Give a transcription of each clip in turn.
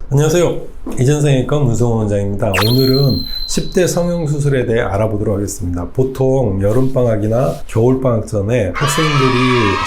안녕하세요. 이전성형외과 문성호 원장입니다. 오늘은 10대 성형수술에 대해 알아보도록 하겠습니다. 보통 여름방학이나 겨울방학 전에 학생들이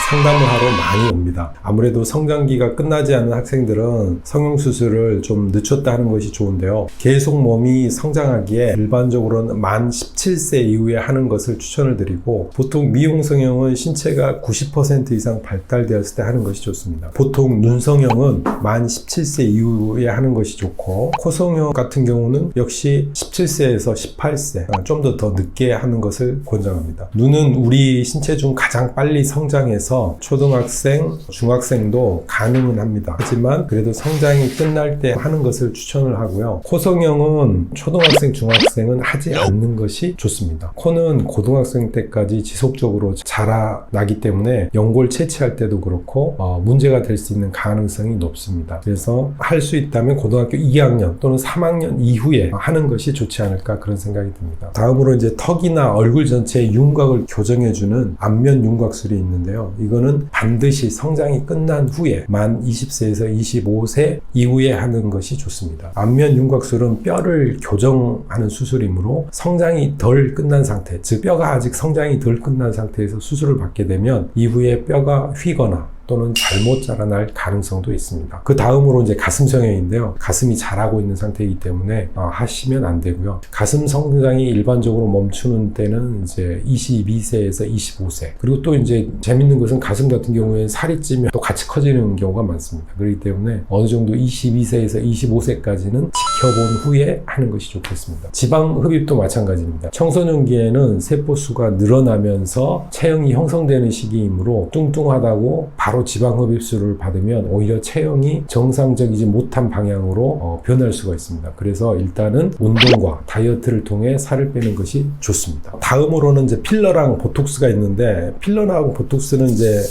상담을 하러 많이 옵니다. 아무래도 성장기가 끝나지 않은 학생들은 성형수술을 좀 늦췄다 하는 것이 좋은데요. 계속 몸이 성장하기에 일반적으로는 만 17세 이후에 하는 것을 추천을 드리고, 보통 미용성형은 신체가 90% 이상 발달되었을 때 하는 것이 좋습니다. 보통 눈성형은 만 17세 이후에 하는 것이 좋고, 코성형 같은 경우는 역시 17세에서 18세 좀 더 늦게 하는 것을 권장합니다. 눈은 우리 신체 중 가장 빨리 성장해서 초등학생, 중학생도 가능은 합니다. 하지만 그래도 성장이 끝날 때 하는 것을 추천을 하고요. 코성형은 초등학생, 중학생은 하지 않는 것이 좋습니다. 코는 고등학생 때까지 지속적으로 자라나기 때문에 연골 채취할 때도 그렇고 문제가 될 수 있는 가능성이 높습니다. 그래서 할 수 있다면 고등학교 2학년 또는 3학년 이후에 하는 것이 좋지 않을까, 그런 생각이 듭니다. 다음으로 이제 턱이나 얼굴 전체의 윤곽을 교정해주는 안면 윤곽술이 있는데요. 이거는 반드시 성장이 끝난 후에 만 20세에서 25세 이후에 하는 것이 좋습니다. 안면 윤곽술은 뼈를 교정하는 수술이므로 성장이 덜 끝난 상태, 즉 뼈가 아직 성장이 덜 끝난 상태에서 수술을 받게 되면 이후에 뼈가 휘거나 또는 잘못 자라날 가능성도 있습니다. 그 다음으로 이제 가슴 성형인데요. 가슴이 자라고 있는 상태이기 때문에 하시면 안 되고요. 가슴 성장이 일반적으로 멈추는 때는 이제 22세에서 25세. 그리고 또 이제 재밌는 것은 가슴 같은 경우에 살이 찌면 또 같이 커지는 경우가 많습니다. 그렇기 때문에 어느 정도 22세에서 25세까지는 지켜본 후에 하는 것이 좋겠습니다. 지방 흡입도 마찬가지입니다. 청소년기에는 세포수가 늘어나면서 체형이 형성되는 시기이므로 뚱뚱하다고 바로 지방 흡입술을 받으면 오히려 체형이 정상적이지 못한 방향으로 변할 수가 있습니다. 그래서 일단은 운동과 다이어트를 통해 살을 빼는 것이 좋습니다. 다음으로는 이제 필러랑 보톡스가 있는데, 필러랑 보톡스는 이제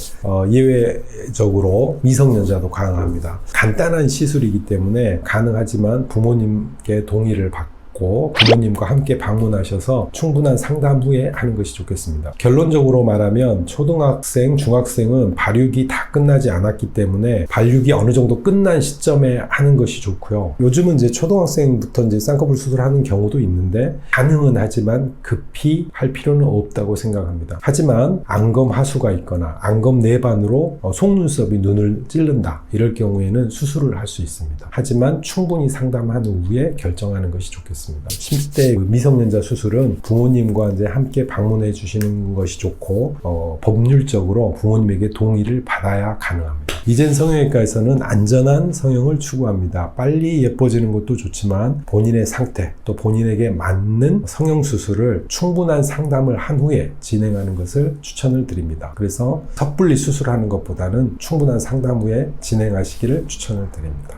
예외적으로 미성년자도 가능합니다. 간단한 시술이기 때문에 가능하지만 부모님께 동의를 받고 부모님과 함께 방문하셔서 충분한 상담 후에 하는 것이 좋겠습니다. 결론적으로 말하면 초등학생, 중학생은 발육이 다 끝나지 않았기 때문에 발육이 어느 정도 끝난 시점에 하는 것이 좋고요. 요즘은 이제 초등학생부터 이제 쌍꺼풀 수술하는 경우도 있는데 가능은 하지만 급히 할 필요는 없다고 생각합니다. 하지만 안검 하수가 있거나 안검 내반으로 속눈썹이 눈을 찌른다, 이럴 경우에는 수술을 할 수 있습니다. 하지만 충분히 상담한 후에 결정하는 것이 좋겠습니다. 10대 미성년자 수술은 부모님과 이제 함께 방문해 주시는 것이 좋고, 법률적으로 부모님에게 동의를 받아야 가능합니다. 이젠 성형외과에서는 안전한 성형을 추구합니다. 빨리 예뻐지는 것도 좋지만 본인의 상태, 또 본인에게 맞는 성형수술을 충분한 상담을 한 후에 진행하는 것을 추천을 드립니다. 그래서 섣불리 수술하는 것보다는 충분한 상담 후에 진행하시기를 추천을 드립니다.